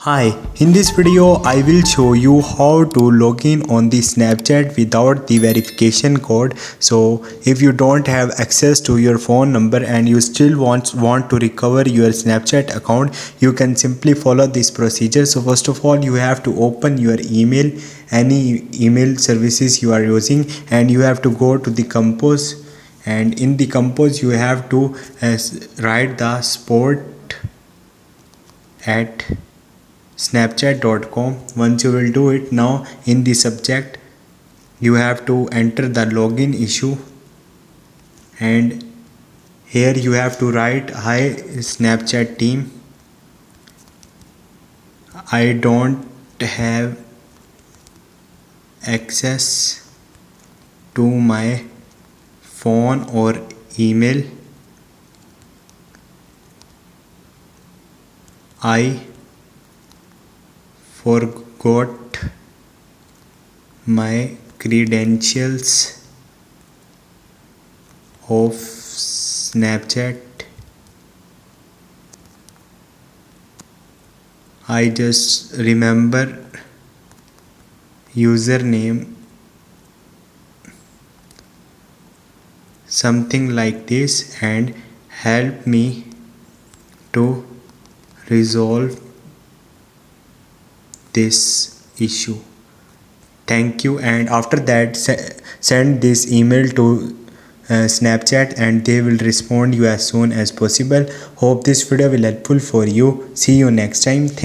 Hi, in this video I will show you how to log in on the Snapchat without the verification code. So if you don't have access to your phone number and you still want to recover your Snapchat account, you can simply follow this procedure. So first of all, you have to open your email, any email services you are using, and you have to go to the Compose, and in the Compose you have to write the sport at snapchat.com. Once you will do it, now in the subject you have to enter the login issue, and here you have to write, hi Snapchat team, I don't have access to my phone or email. I forgot my credentials of Snapchat. I just remember username, something like this, and help me to resolve this issue. Thank you. And after that, send this email to Snapchat and they will respond you as soon as possible. Hope this video will helpful for you. See you next time. Thank